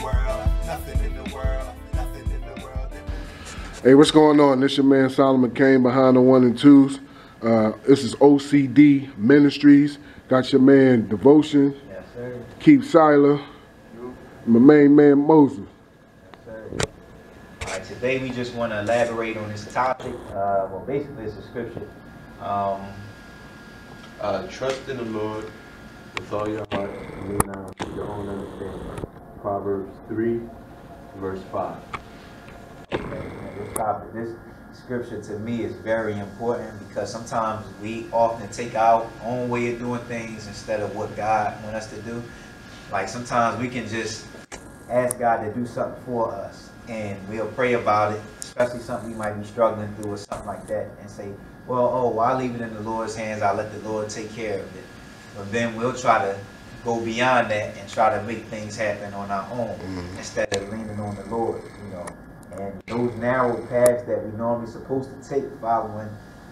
world, nothing in the world, nothing in the world. Hey, what's going on? This your man Solomon Kane behind the 1 and 2s. This is O.C.D. Ministries. Got your man Devotion. Yes, sir. Keep Siler. My main man Moses. Yes, sir. All right, today we just want to elaborate on this topic. Well, basically it's a scripture. Trust in the Lord with all your heart and lean not on your own understanding. Proverbs 3, verse 5. This scripture to me is very important because sometimes we often take our own way of doing things instead of what God wants us to do. Like sometimes we can just ask God to do something for us and we'll pray about it, especially something we might be struggling through or something like that, and say, well, I'll leave it in the Lord's hands, I'll let the Lord take care of it. But then we'll try to go beyond that and try to make things happen on our own instead of leaning on the Lord, you know. And those narrow paths that we normally supposed to take following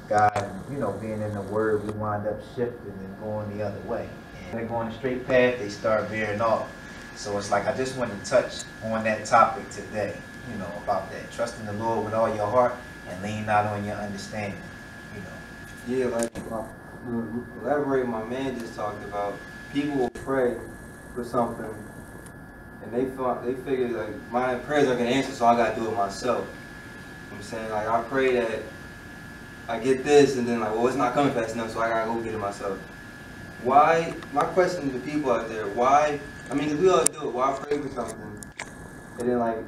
God and, you know, being in the Word, we wind up shifting and going the other way. And they're going a straight path, they start veering off. So it's like I just want to touch on that topic today, you know, about that. Trusting the Lord with all your heart and lean not on your understanding, you know. Yeah, like elaborate my man just talked about. People will pray for something and they figure like my prayers are gonna answer, so I gotta do it myself. You know what I'm saying? Like I pray that I get this and then like, well, it's not coming fast enough, so I gotta go get it myself. Why, my question to the people out there, why, I mean, 'cause we all do it, why pray for something and then like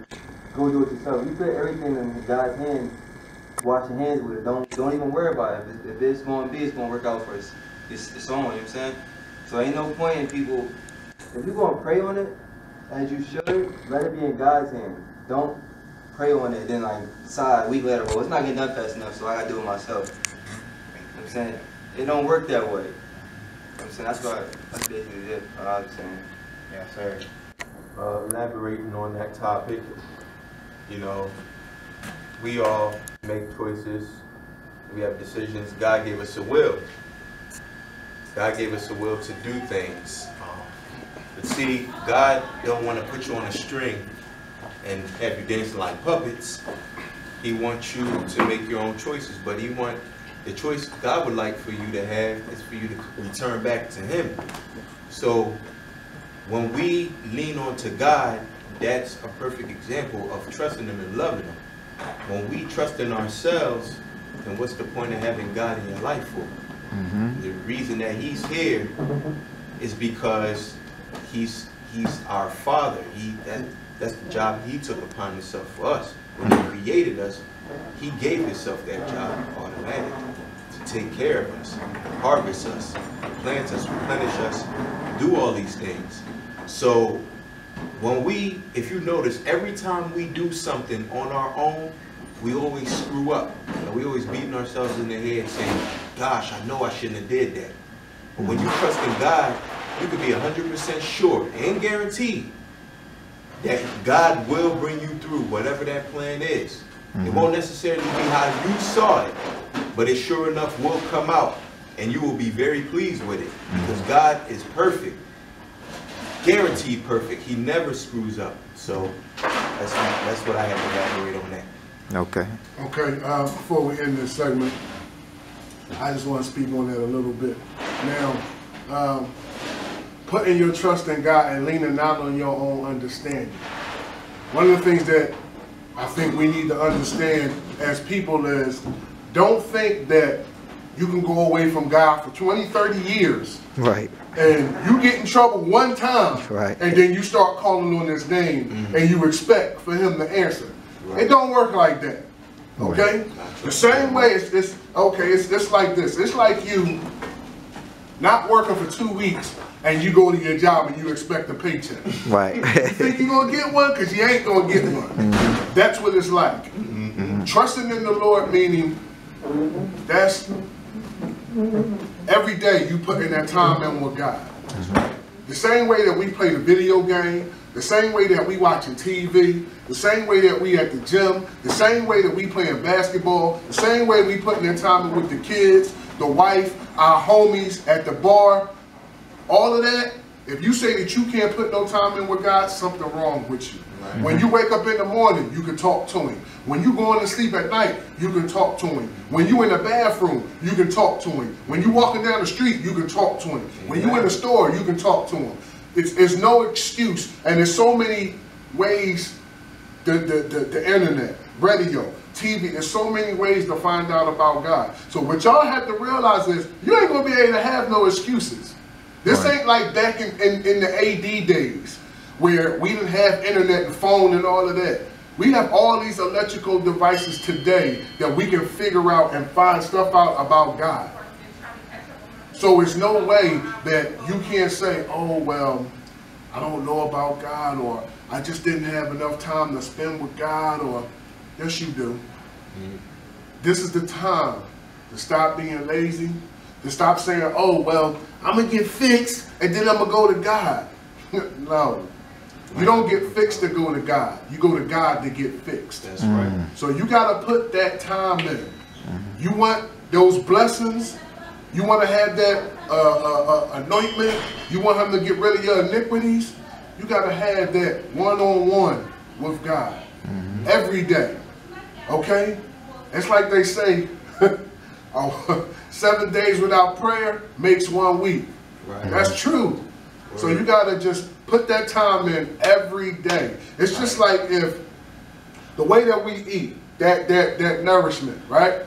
go do it yourself? You put everything in God's hands, wash your hands with it, don't even worry about it. If it's gonna be, it's gonna work out for us. It's on, you know what I'm saying? So ain't no point in people, if you're gonna pray on it, as you should, let it be in God's hands. Don't pray on it, then like decide a week later, well, it's not getting done fast enough, so I gotta do it myself. You know what I'm saying? It don't work that way. You know what I'm saying? That's basically it, what I'm saying. Yes, sir. Elaborating on that topic, you know, we all make choices, we have decisions. God gave us a will. God gave us a will to do things. But see, God don't want to put you on a string and have you dancing like puppets. He wants you to make your own choices, but he wants the choice God would like for you to have is for you to return back to him. So when we lean on to God, that's a perfect example of trusting him and loving him. When we trust in ourselves, then what's the point of having God in your life for? The reason that he's here is because he's our Father. That's the job he took upon himself for us. When he created us, he gave himself that job automatically to take care of us, harvest us, plant us, replenish us, do all these things. So when if you notice, every time we do something on our own, we always screw up. And we always beating ourselves in the head saying, gosh, I know I shouldn't have did that. But when you trust in God, you can be 100% sure and guaranteed that God will bring you through whatever that plan is. It won't necessarily be how you saw it, but it sure enough will come out and you will be very pleased with it because God is perfect, guaranteed perfect. He never screws up. So that's what I have to elaborate on that. Okay. Okay, before we end this segment, I just want to speak on that a little bit. Now, putting your trust in God and leaning not on your own understanding. One of the things that I think we need to understand as people is, don't think that you can go away from God for 20, 30 years. Right. And you get in trouble one time. Right. And then you start calling on his name and you expect for him to answer. Right. It don't work like that. Okay? Right. The same way it's like this. It's like you not working for 2 weeks and you go to your job and you expect a paycheck. Right. You think you're going to get one because you ain't going to get one. That's what it's like. Trusting in the Lord meaning that's every day you put in that time in with God. The same way that we play the video game, the same way that we watching TV, the same way that we at the gym, the same way that we playing basketball, the same way we putting in time with the kids, the wife, our homies at the bar, all of that If you say that you can't put no time in with God, something wrong with you. Right. When you wake up in the morning, you can talk to him. When you going to sleep at night, you can talk to him. When you in the bathroom, you can talk to him. When you walking down the street, you can talk to him. When you in the store, you can talk to him. It's no excuse. And there's so many ways, the internet, radio, TV, there's so many ways to find out about God. So what y'all have to realize is you ain't gonna be able to have no excuses. This ain't like back in the AD days where we didn't have internet and phone and all of that. We have all these electrical devices today that we can figure out and find stuff out about God. So it's no way that you can't say, oh, well, I don't know about God, or I just didn't have enough time to spend with God, or yes, you do. This is the time to stop being lazy, to stop saying, oh, well, I'm going to get fixed and then I'm going to go to God. No. You don't get fixed to go to God. You go to God to get fixed. That's right. So you got to put that time in. You want those blessings. You want to have that anointment. You want him to get rid of your iniquities. You got to have that one-on-one with God every day. Okay? It's like they say, 7 days without prayer makes 1 week. Right. That's true. So you got to just put that time in every day. It's just like if the way that we eat, that nourishment, right?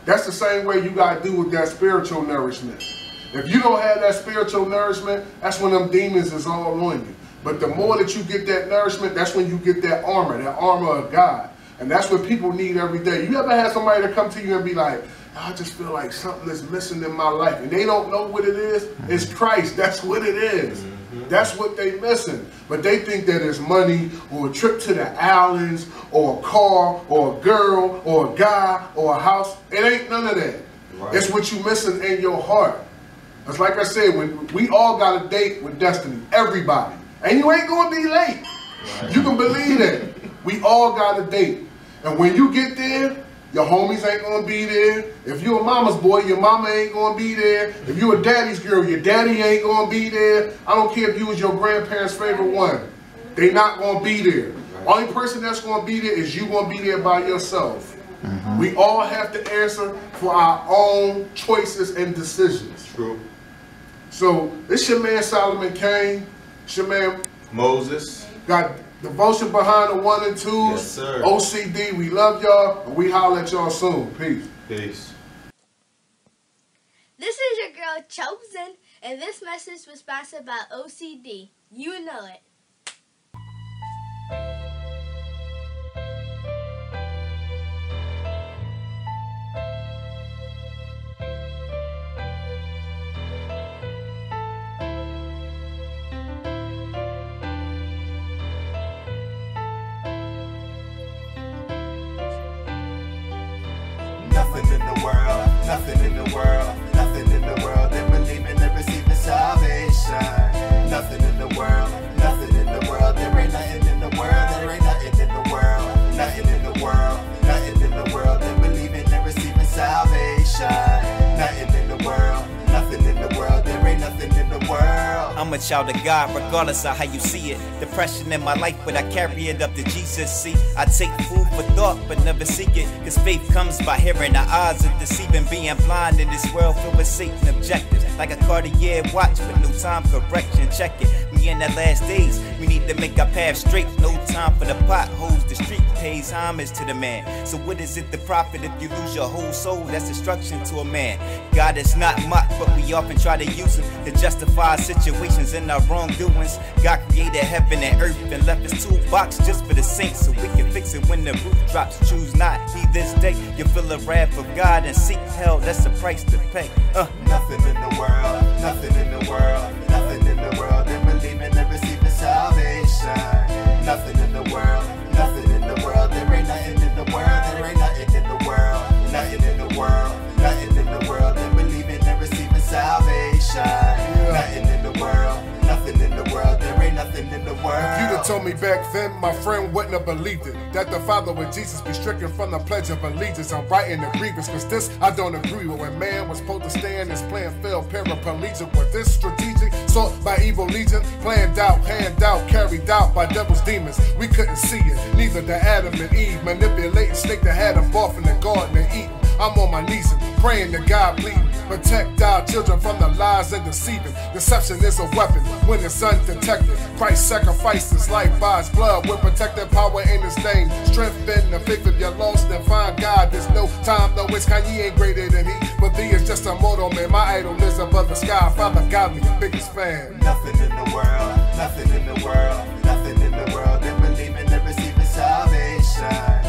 That's the same way you got to do with that spiritual nourishment. If you don't have that spiritual nourishment, that's when them demons is all on you. But the more that you get that nourishment, that's when you get that armor of God. And that's what people need every day. You ever had somebody to come to you and be like, I just feel like something is missing in my life, and they don't know what it is? It's Christ. That's what it is. That's what they missing. But they think that it's money, or a trip to the islands, or a car, or a girl, or a guy, or a house. It ain't none of that. Right. It's what you missing in your heart. It's like I said, when we all got a date with destiny. Everybody. And you ain't going to be late. Right. You can believe that. We all got a date. And when you get there, your homies ain't gonna be there. If you a mama's boy, your mama ain't gonna be there. If you a daddy's girl, your daddy ain't gonna be there. I don't care if you was your grandparents' favorite one. They not gonna be there. Only person that's gonna be there is you gonna be there by yourself. We all have to answer for our own choices and decisions. True. So this your man Solomon Kane. It's your man Moses. Got devotion behind the 1 and 2s. Yes, sir. O.C.D. We love y'all, and we holler at y'all soon. Peace. Peace. This is your girl Chosen, and this message was sponsored by O.C.D. You know it. Nothing in the world, nothing in the world, nothing in the world that believing and receiving salvation. Nothing in the world, nothing in the world, there ain't nothing in the world, there ain't nothing in the world, nothing in the world, nothing in the world that believing and receiving salvation. Nothing in the world, nothing in the world, there ain't nothing in the world. I'm a child of God, regardless of how you see it. Depression in my life, but I carry it up to Jesus. See, I take food for thought, but never seek it. Cause faith comes by hearing. The odds of deceiving, being blind in this world filled with Satan objectives. Like a Cartier watch, but no time correction. Check it. We in the last days, we need to make our path straight. No time for the potholes. The street pays homage to the man. So what is it the profit if you lose your whole soul? That's destruction to a man. God is not mocked, but we often try to use him to justify situations in our wrongdoings. God created heaven and earth and left his toolbox just for the saints, so we can fix it when the roof drops. Choose not, he this day. You feel the wrath of God and seek hell, that's the price to pay. Nothing in the world, nothing in the world, nothing in the world that believing and receiving salvation. Nothing in the world, nothing in the world, there ain't nothing in the world, there ain't nothing in the world, nothing in the world, nothing in the world that believing and receiving salvation. Nothing in the world, nothing in the world, there ain't nothing in the world. told me back then, my friend wouldn't have believed it, that the father of Jesus be stricken from the Pledge of Allegiance. I'm writing a grievance, cause this I don't agree with. When man was supposed to stand, his plan fell paraplegic. With this strategic, sought by evil legion, planned out, hand out, carried out by devil's demons. We couldn't see it, neither the Adam and Eve, manipulating snake that had them off in the garden and eating. I'm on my knees and praying to God, pleading, protect our children from the lies and deceiving. Deception is a weapon when it's undetected. Christ sacrificed his life by his blood with protective power in his name. Strengthen the faith if you're lost and find God. There's no time, no it's Kanye ain't greater than he, but thee is just a mortal man. My idol lives above the sky. Father God, me biggest fan. Nothing in the world, nothing in the world, nothing in the world that believe in and receiving salvation.